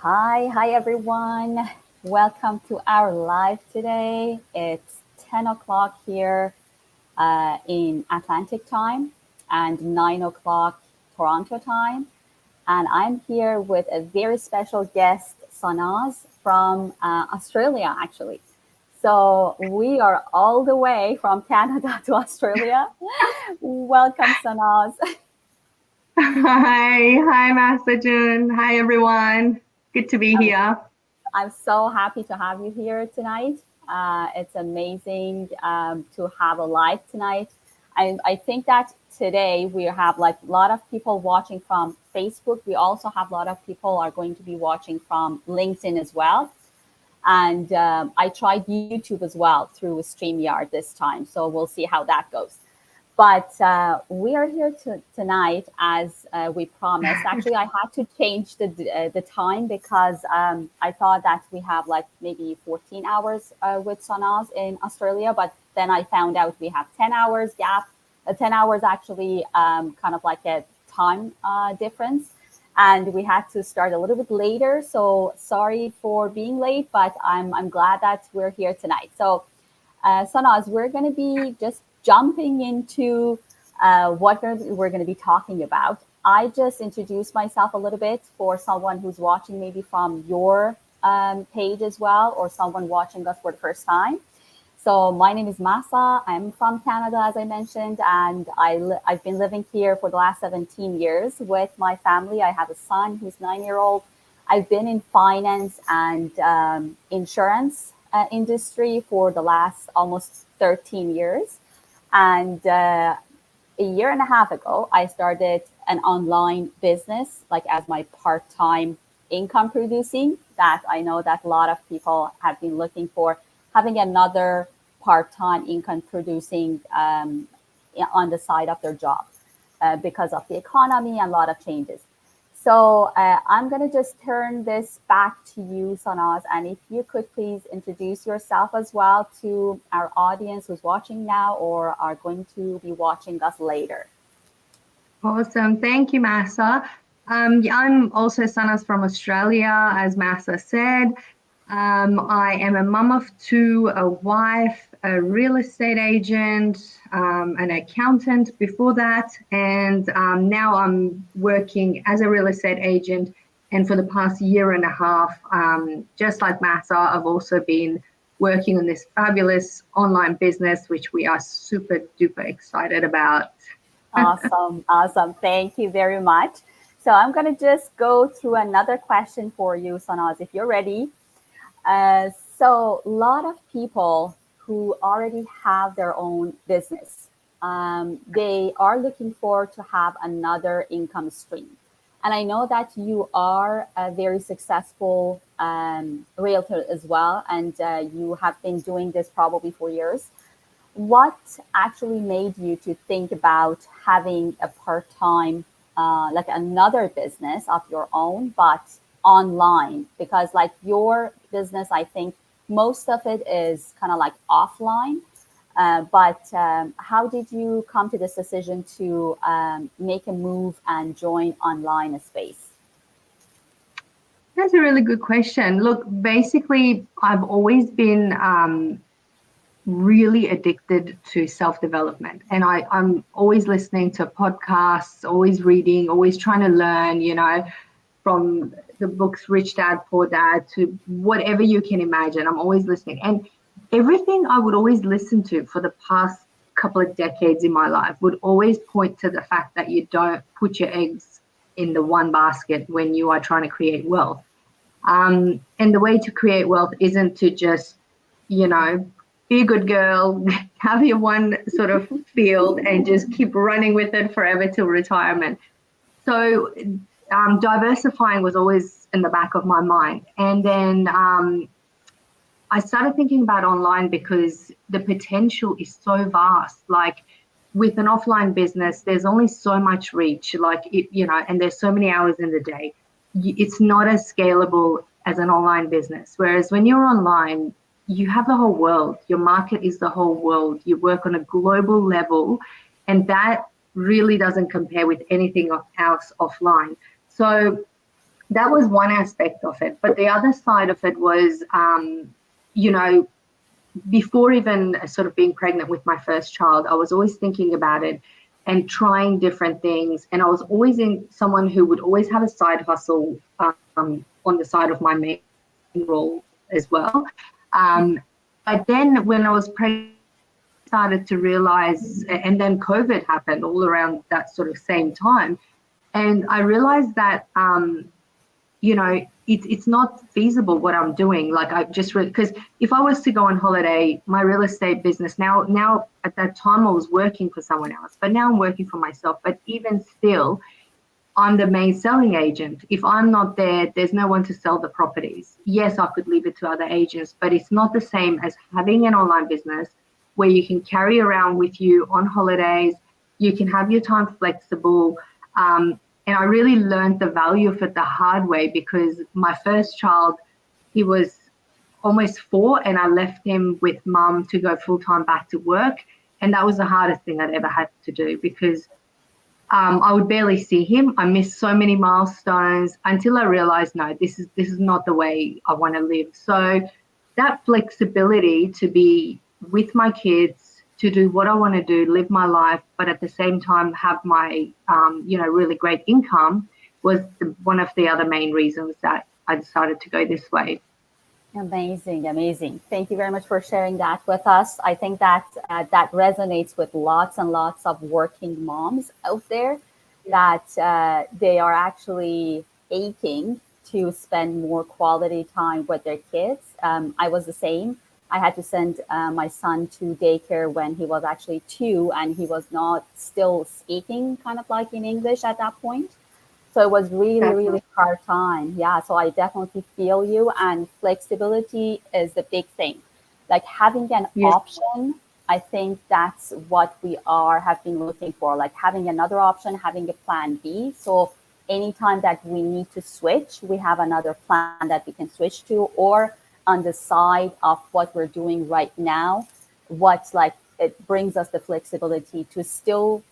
Hi everyone. Welcome to our live today. It's 10 o'clock here in Atlantic time and 9 o'clock Toronto time. And I'm here with a very special guest, Sanaz from Australia, actually. So we are all the way from Canada to Australia. Welcome, Sanaz. Hi, Masajun. Hi, everyone. Good to be here. I'm so happy to have you here tonight. It's amazing to have a live tonight. I think that today we have like a lot of people watching from Facebook. We also have a lot of people are going to be watching from LinkedIn as well. And I tried YouTube as well through StreamYard this time. So we'll see how that goes. But we are here tonight as we promised. Actually, I had to change the time because I thought that we have like maybe 14 hours with Sanaz in Australia, but then I found out we have 10 hours gap. 10 hours actually kind of like a time difference. And we had to start a little bit later. So sorry for being late, but I'm glad that we're here tonight. So Sanaz, we're going to be just jumping into what we're going to be talking about. I just introduced myself a little bit for someone who's watching maybe from your page as well, or someone watching us for the first time. So my name is Masa. I'm from Canada, as I mentioned, and I've been living here for the last 17 years with my family. I have a son who's 9 year old. I've been in finance and insurance industry for the last almost 13 years. And a year and a half ago, I started an online business, like as my part time income producing, that I know that a lot of people have been looking for, having another part time income producing on the side of their job because of the economy and a lot of changes. So I'm going to just turn this back to you, Sanaz, and if you could please introduce yourself as well to our audience who's watching now or are going to be watching us later. Awesome. Thank you, Massa. Yeah, I'm also Sanas from Australia, as Massa said. I am a mum of two, a wife, a real estate agent, an accountant before that, and now I'm working as a real estate agent. And for the past year and a half, just like Massa, I've also been working on this fabulous online business, which we are super duper excited about. Awesome, awesome. Thank you very much. So I'm going to just go through another question for you, Sanaz, if you're ready. So a lot of people who already have their own business, they are looking for to have another income stream. And I know that you are a very successful realtor as well, and you have been doing this probably for years. What actually made you to think about having a part-time like another business of your own but online? Because like your business, I think most of it is kind of like offline. But how did you come to this decision to make a move and join online space? That's a really good question. Look, basically, I've always been really addicted to self-development, and I'm always listening to podcasts, always reading, always trying to learn, from the books Rich Dad Poor Dad to whatever you can imagine. I'm always listening, and everything I would always listen to for the past couple of decades in my life would always point to the fact that you don't put your eggs in the one basket when you are trying to create wealth. And the way to create wealth isn't to just, you know, be a good girl, have your one sort of field and just keep running with it forever till retirement. So diversifying was always in the back of my mind. And then I started thinking about online because the potential is so vast. Like with an offline business, there's only so much reach, and there's so many hours in the day. It's not as scalable as an online business. Whereas when you're online, you have the whole world. Your market is the whole world. You work on a global level, and that really doesn't compare with anything else offline. So that was one aspect of it. But the other side of it was, you know, before even sort of being pregnant with my first child, I was always thinking about it and trying different things. And I was always in someone who would always have a side hustle on the side of my main role as well. But then when I was pregnant, started to realize, and then COVID happened all around that sort of same time. And I realized that you know, it's not feasible what I'm doing. Like I just because if I was to go on holiday, my real estate business now at that time I was working for someone else, but now I'm working for myself. But even still, I'm the main selling agent. If I'm not there, there's no one to sell the properties. Yes, I could leave it to other agents, but it's not the same as having an online business where you can carry around with you on holidays. You can have your time flexible. And I really learned the value of it the hard way because my first child, he was almost 4 and I left him with mum to go full time back to work. And that was the hardest thing I'd ever had to do because I would barely see him. I missed so many milestones until I realized, no, this is not the way I want to live. So that flexibility to be with my kids, to do what I want to do, live my life, but at the same time have my, really great income was one of the other main reasons that I decided to go this way. Amazing, amazing. Thank you very much for sharing that with us. I think that that resonates with lots and lots of working moms out there that they are actually aching to spend more quality time with their kids. I was the same. I had to send my son to daycare when he was actually 2 and he was not still speaking kind of like in English at that point. So it was really, That's really hard time. Yeah. So I definitely feel you. And flexibility is the big thing. Like having an yes, option, I think that's what we are have been looking for. Like having another option, having a plan B. So anytime that we need to switch, we have another plan that we can switch to, or on the side of what we're doing right now, what's like it brings us the flexibility to still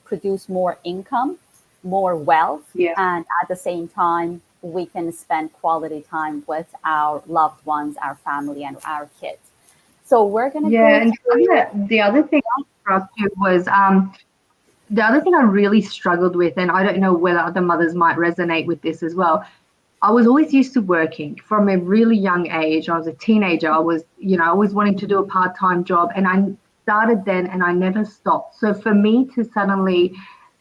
produce more income, more wealth, yeah. and at the same time, we can spend quality time with our loved ones, our family, and our kids. So we're gonna Yeah, go and through. the other thing for us too was the other thing I really struggled with, and I don't know whether other mothers might resonate with this as well. I was always used to working from a really young age. I was a teenager. I was, always wanting to do a part-time job, and I started then, and I never stopped. So for me to suddenly,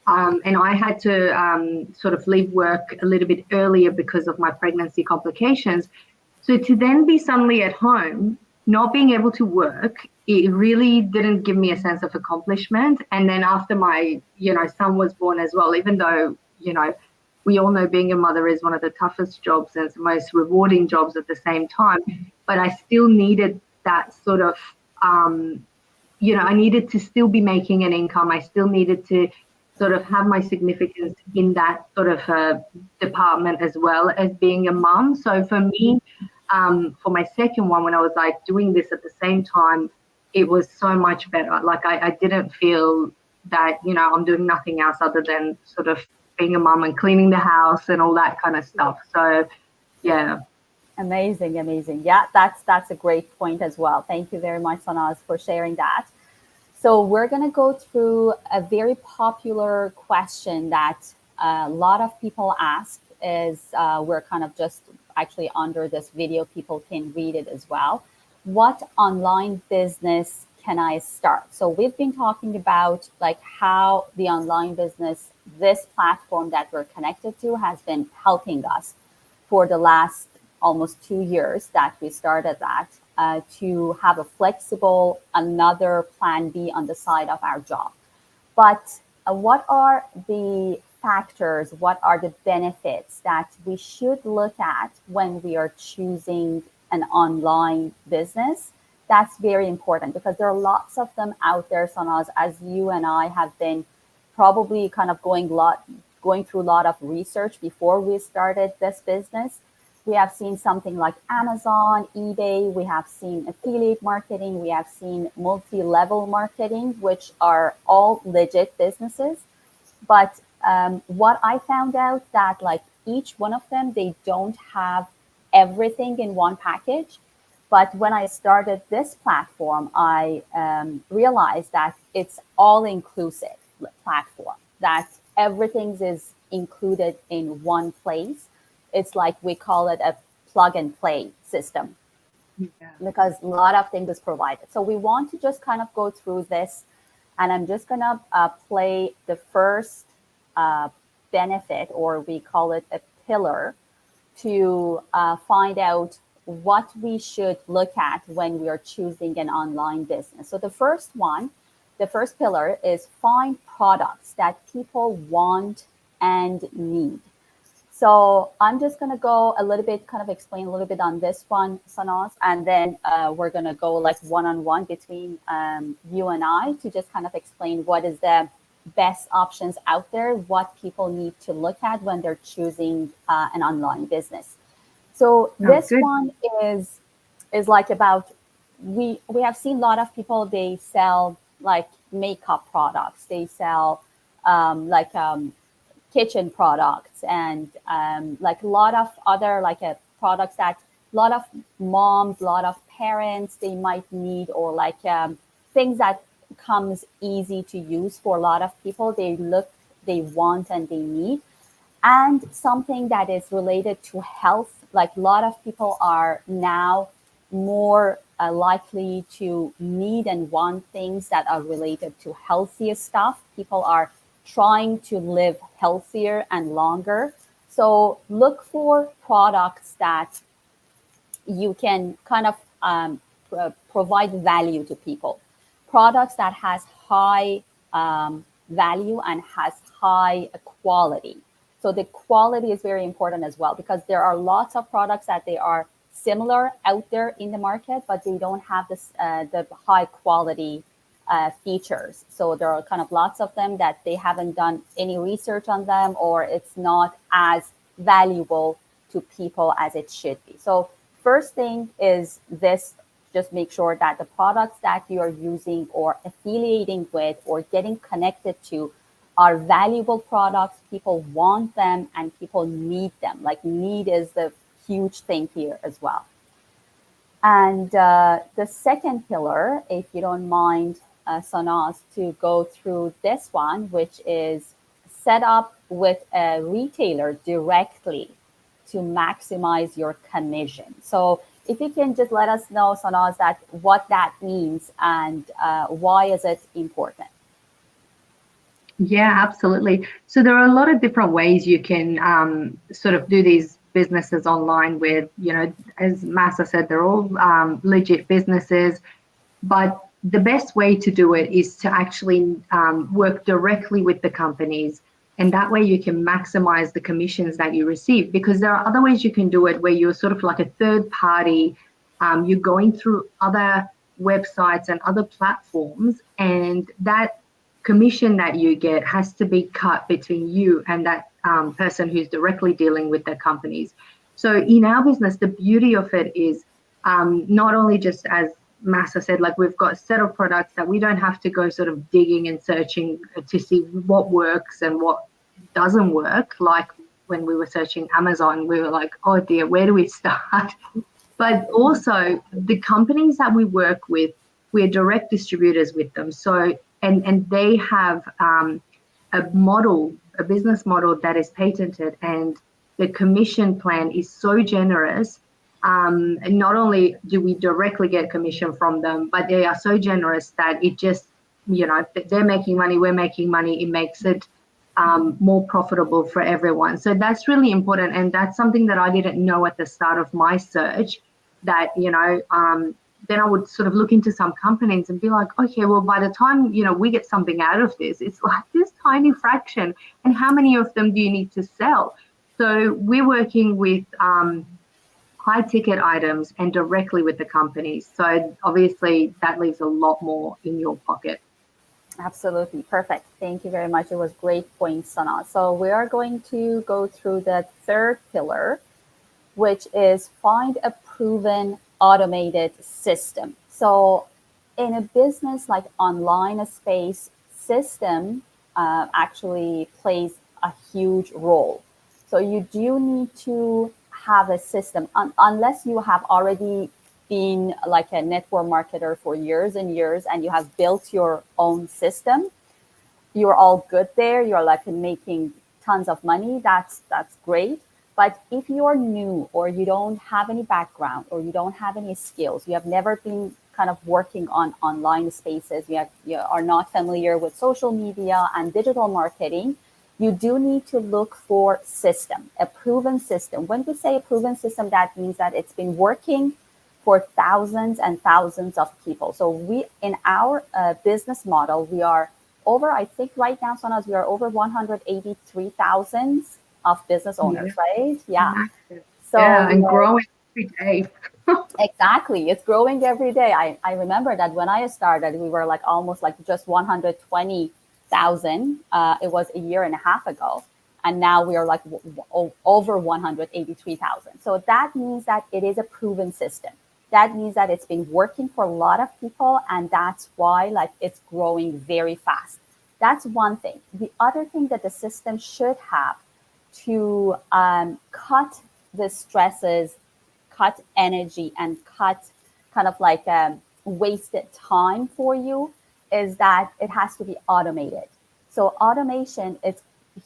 and I had to sort of leave work a little bit earlier because of my pregnancy complications. So to then be suddenly at home, not being able to work, it really didn't give me a sense of accomplishment. And then after my, son was born as well, even though, we all know being a mother is one of the toughest jobs and it's the most rewarding jobs at the same time. But I still needed that sort of, I needed to still be making an income. I still needed to sort of have my significance in that sort of department as well as being a mum. So for me, for my second one, when I was like doing this at the same time, it was so much better. Like I didn't feel that, I'm doing nothing else other than sort of being a mum and cleaning the house and all that kind of stuff. So yeah. Amazing, amazing. Yeah, that's a great point as well. Thank you very much, Sanaz, for sharing that. So we're going to go through a very popular question that a lot of people ask is we're kind of just actually under this video, people can read it as well. What online business can I start? So we've been talking about like how the online business, this platform that we're connected to has been helping us for the last almost 2 years that we started that to have a flexible another plan B on the side of our job. But what are the factors, what are the benefits that we should look at when we are choosing an online business? That's very important because there are lots of them out there, Sanaz, as you and I have been probably kind of going through a lot of research before we started this business. We have seen something like Amazon, eBay, we have seen affiliate marketing, we have seen multi-level marketing, which are all legit businesses. But what I found out that like each one of them, they don't have everything in one package. But when I started this platform, I realized that it's all inclusive platform, that everything is included in one place. It's like we call it a plug and play system Yeah. because a lot of things is provided. So we want to just kind of go through this, and I'm just gonna play the first uh, benefit, or we call it a pillar, to find out what we should look at when we are choosing an online business. So the first one, the first pillar is find products that people want and need. So I'm just going to go a little bit, kind of explain a little bit on this one, Sanaz, and then we're going to go like one-on-one between you and I to just kind of explain what is the best options out there, what people need to look at when they're choosing an online business. So Sounds this good. one is like about, we have seen a lot of people, they sell like makeup products, they sell like kitchen products, and like a lot of other like products that a lot of moms, a lot of parents they might need, or like things that comes easy to use for a lot of people, they want and they need. And something that is related to health, like a lot of people are now more likely to need and want things that are related to healthier stuff. People are trying to live healthier and longer. So look for products that you can kind of provide value to people. Products that has high value and has high quality. So the quality is very important as well, because there are lots of products that they are similar out there in the market, but they don't have this the high quality features. So there are kind of lots of them that they haven't done any research on them, or it's not as valuable to people as it should be. So first thing is this, just make sure that the products that you are using or affiliating with or getting connected to are valuable products. People want them and people need them. Like need is the huge thing here as well. And the second pillar, if you don't mind, Sanas, to go through this one, which is set up with a retailer directly to maximize your commission. So if you can just let us know, Sanas, that what that means and why is it important? Yeah, absolutely. So there are a lot of different ways you can sort of do these businesses online with, as Massa said, they're all legit businesses. But the best way to do it is to actually work directly with the companies. And that way you can maximize the commissions that you receive, because there are other ways you can do it where you're sort of like a third party. You're going through other websites and other platforms, and that commission that you get has to be cut between you and that person who's directly dealing with the companies. So in our business, the beauty of it is not only just as Massa said, like we've got a set of products that we don't have to go sort of digging and searching to see what works and what doesn't work. Like when we were searching Amazon, we were like, oh dear, where do we start? But also the companies that we work with, we're direct distributors with them. So, and they have a business model that is patented, and the commission plan is so generous. And not only do we directly get commission from them, but they are so generous that it just, they're making money, we're making money. It makes it more profitable for everyone. So that's really important. And that's something that I didn't know at the start of my search, that, then I would sort of look into some companies and be like, okay, well, by the time, we get something out of this, it's like this tiny fraction. And how many of them do you need to sell? So we're working with high ticket items and directly with the companies. So obviously that leaves a lot more in your pocket. Absolutely. Perfect. Thank you very much. It was great points, Sana. So we are going to go through the third pillar, which is find a proven automated system. So in a business like online a space, system actually plays a huge role. So you do need to have a system, unless you have already been like a network marketer for years and years and you have built your own system. You're all good there. You're like making tons of money. That's great. But if you're new or you don't have any background or you don't have any skills, you have never been kind of working on online spaces, you are not familiar with social media and digital marketing, you do need to look for system, a proven system. When we say a proven system, that means that it's been working for thousands and thousands of people. So we, in our business model, we are over, I think right now, Sonas, we are over 183,000 of business Yeah, owners, right? Yeah. massive. So Yeah, we and are growing every day. exactly, it's growing every day. I remember that when I started, we were like almost like just 120,000. It was a year and a half ago. And now we are like over 183,000. So that means that it is a proven system. That means that it's been working for a lot of people. And that's why like it's growing very fast. That's one thing. The other thing that the system should have to cut the stresses, cut energy, and cut kind of like wasted time for you is that it has to be automated. So automation is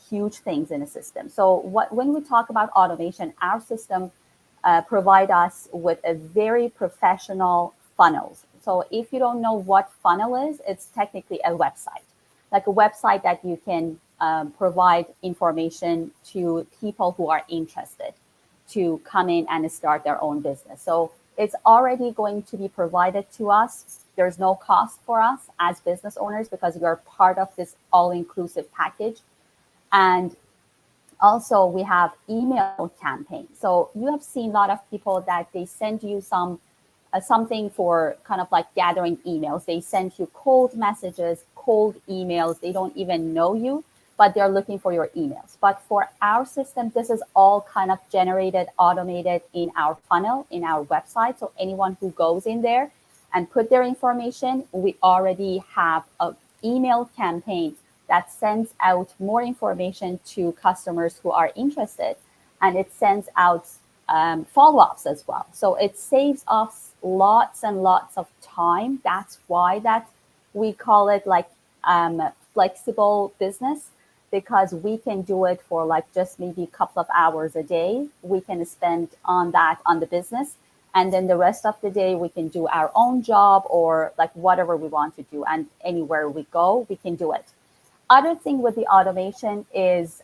huge things in a system. So when we talk about automation, our system provide us with a very professional funnels. So if you don't know what funnel is, it's technically a website, like a website that you can provide information to people who are interested to come in and start their own business. So it's already going to be provided to us. There's no cost for us as business owners because we are part of this all-inclusive package. And also we have email campaigns. So you have seen a lot of people that they send you something for kind of like gathering emails. They send you cold messages, cold emails. They don't even know you, but they're looking for your emails. But for our system, this is all kind of generated, automated in our funnel, in our website. So anyone who goes in there and put their information, we already have an email campaign that sends out more information to customers who are interested, and it sends out follow-ups as well. So it saves us lots and lots of time. That's why that we call it like flexible business, because we can do it for like just maybe a couple of hours a day. We can spend on that on the business, and then the rest of the day we can do our own job or like whatever we want to do. And anywhere we go, we can do it. Other thing with the automation is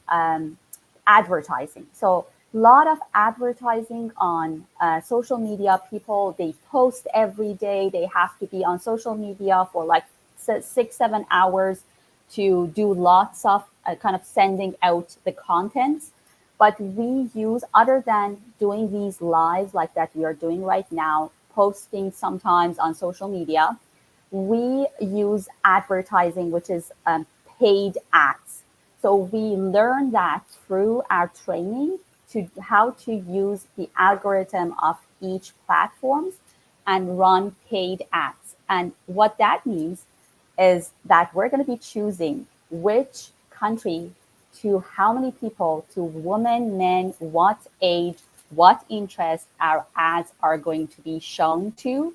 advertising. So a lot of advertising on social media. People, they post every day. They have to be on social media for like 6, 7 hours to do lots of kind of sending out the contents. But we use, other than doing these lives like that we are doing right now, posting sometimes on social media, we use advertising, which is paid ads. So we learn that through our training to how to use the algorithm of each platforms and run paid ads. And what that means is that we're going to be choosing which country, to how many people, to women, men, what age, what interest our ads are going to be shown to.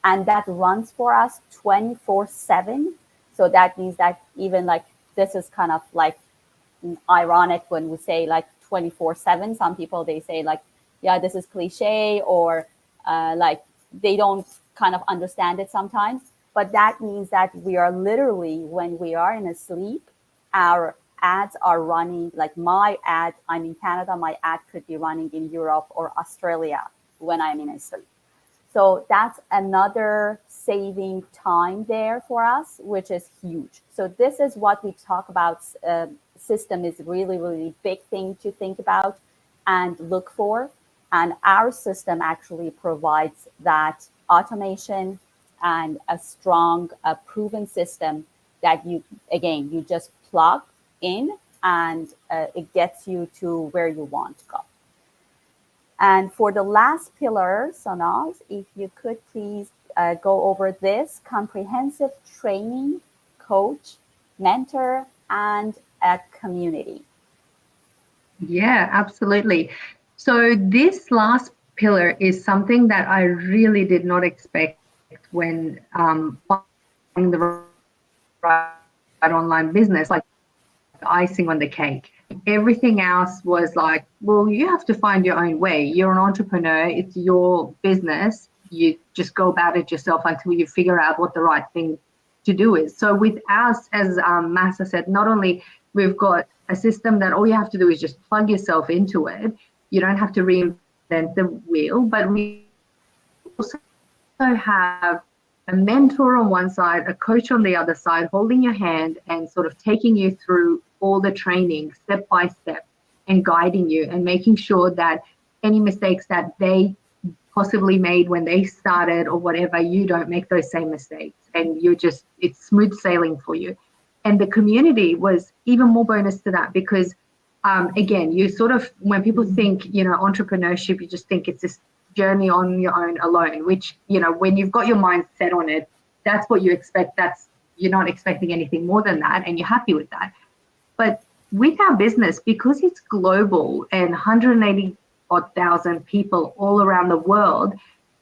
And that runs for us 24/7. So that means that even like this is kind of like ironic when we say like 24/7. Some people they say like, yeah, this is cliche, or like they don't kind of understand it sometimes. But that means that we are literally, when we are in a sleep, our ads are running. Like my ad, I'm in Canada, my ad could be running in Europe or Australia when I'm in a sleep. So that's another saving time there for us, which is huge. So this is what we talk about. System is really, really big thing to think about and look for. And our system actually provides that automation and a strong, proven system that you, again, you just plug in and it gets you to where you want to go. And for the last pillar, Sonaz, if you could please go over this: comprehensive training, coach, mentor, and a community. Yeah, absolutely. So this last pillar is something that I really did not expect when finding the right online business. Like icing on the cake. Everything else was like, well, you have to find your own way. You're an entrepreneur. It's your business. You just go about it yourself until you figure out what the right thing to do is. So with us, as Massa said, not only we've got a system that all you have to do is just plug yourself into it. You don't have to reinvent the wheel, but we also have a mentor on one side, a coach on the other side, holding your hand and sort of taking you through all the training step by step and guiding you and making sure that any mistakes that they possibly made when they started or whatever, you don't make those same mistakes. And it's smooth sailing for you. And the community was even more bonus to that because again, you sort of, when people think, entrepreneurship, you just think it's this journey on your own alone, which, when you've got your mind set on it, that's what you expect. You're not expecting anything more than that, and you're happy with that. But with our business, because it's global and 180 odd thousand people all around the world,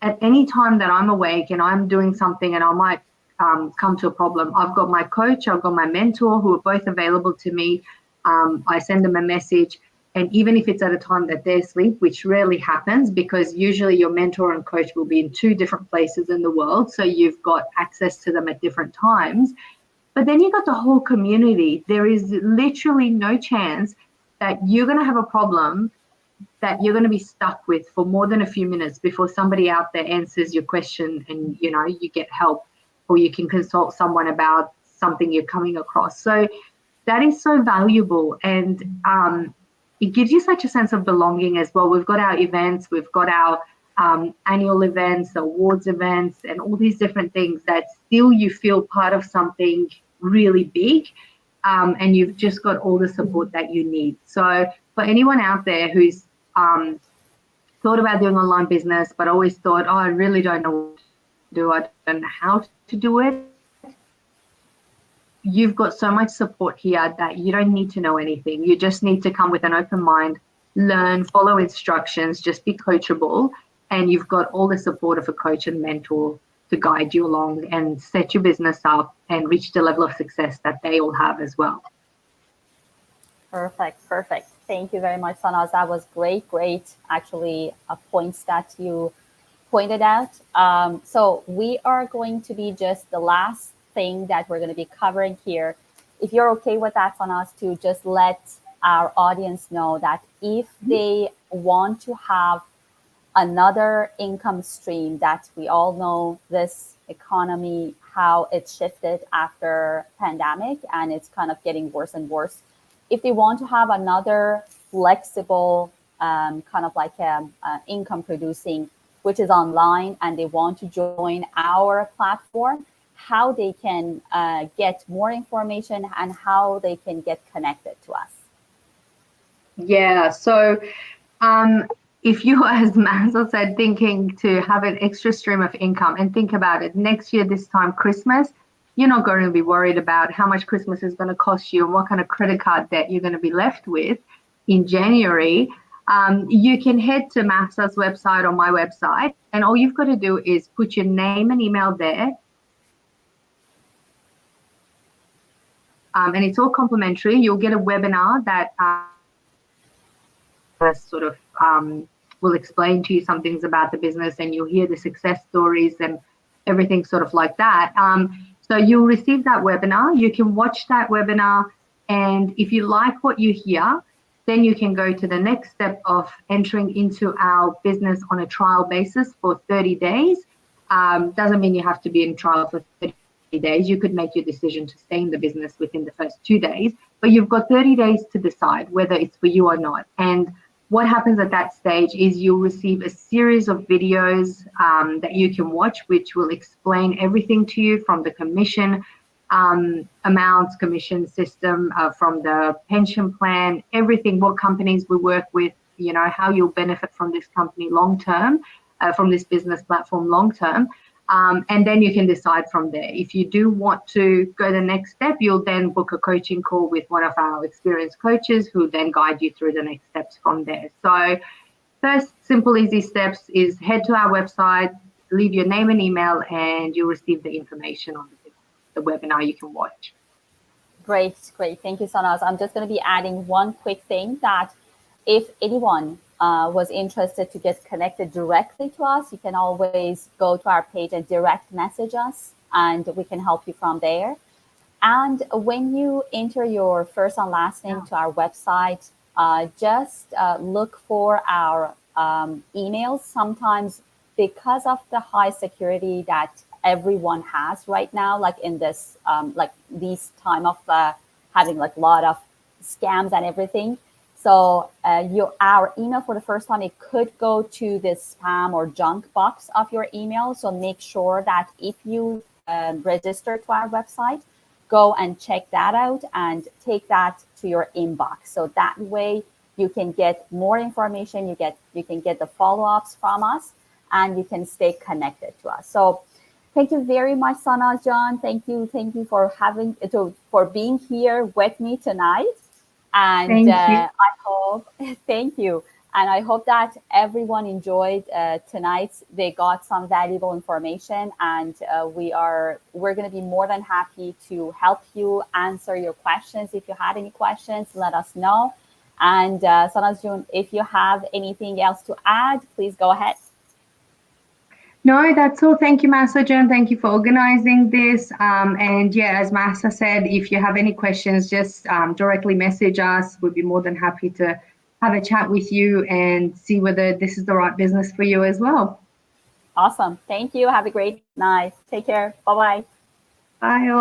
at any time that I'm awake and I'm doing something and I might come to a problem, I've got my coach, I've got my mentor who are both available to me. I send them a message. And even if it's at a time that they're asleep, which rarely happens because usually your mentor and coach will be in two different places in the world. So you've got access to them at different times. But then you got the whole community. There is literally no chance that you're going to have a problem that you're going to be stuck with for more than a few minutes before somebody out there answers your question and, you get help, or you can consult someone about something you're coming across. So that is so valuable. And it gives you such a sense of belonging as well. We've got our events, we've got our annual events, awards events, and all these different things that still you feel part of something really big, and you've just got all the support that you need. So for anyone out there who's thought about doing online business, but always thought, oh, I really don't know what to do, I don't know how to do it, you've got so much support here that you don't need to know anything. You just need to come with an open mind, learn, follow instructions, just be coachable, and you've got all the support of a coach and mentor to guide you along and set your business up and reach the level of success that they all have as well. Perfect, perfect. Thank you very much, Sanaz. That was great, actually, points that you pointed out. So we are going to be just the last thing that we're going to be covering here. If you're okay with that, Sanaz, to just let our audience know that if they want to have another income stream, that we all know this economy, how it shifted after pandemic, and it's kind of getting worse and worse. If they want to have another flexible kind of like income producing, which is online, and they want to join our platform, how they can get more information and how they can get connected to us. Yeah, so if you, as Mansell said, thinking to have an extra stream of income, and think about it, next year, this time, Christmas, you're not going to be worried about how much Christmas is going to cost you and what kind of credit card debt you're going to be left with in January. You can head to Massa's website or my website, and all you've got to do is put your name and email there. And it's all complimentary. You'll get a webinar that sort of will explain to you some things about the business, and you'll hear the success stories and everything sort of like that. So you'll receive that webinar. You can watch that webinar, and if you like what you hear, then you can go to the next step of entering into our business on a trial basis for 30 days. Doesn't mean you have to be in trial for 30 days. You could make your decision to stay in the business within the first 2 days, but you've got 30 days to decide whether it's for you or not. And what happens at that stage is you'll receive a series of videos that you can watch, which will explain everything to you, from the commission amounts, commission system, from the pension plan, everything, what companies we work with, how you'll benefit from this company long term, from this business platform long term. And then you can decide from there. If you do want to go the next step, you'll then book a coaching call with one of our experienced coaches who then guide you through the next steps from there. So first, simple, easy steps is head to our website, leave your name and email, and you'll receive the information on the webinar you can watch. Great, great. Thank you, Sanaz. I'm just going to be adding one quick thing that if anyone was interested to get connected directly to us, you can always go to our page and direct message us, and we can help you from there. And when you enter your first and last name to our website, just look for our emails. Sometimes because of the high security that everyone has right now, like in this, like these time of having like a lot of scams and everything. So our email for the first time, it could go to the spam or junk box of your email. So make sure that if you register to our website, go and check that out and take that to your inbox. So that way you can get more information, you can get the follow-ups from us, and you can stay connected to us. So thank you very much, Sanaz John. Thank you for being here with me tonight. And Thank you. I hope, thank you. And I hope that everyone enjoyed tonight. They got some valuable information, and we're going to be more than happy to help you answer your questions. If you had any questions, let us know. And Sanaz June, if you have anything else to add, please go ahead. No, that's all. Thank you, Masa Jen. Thank you for organizing this. And yeah, as Masa said, if you have any questions, just directly message us. We'd be more than happy to have a chat with you and see whether this is the right business for you as well. Awesome. Thank you. Have a great night. Take care. Bye-bye. Bye all.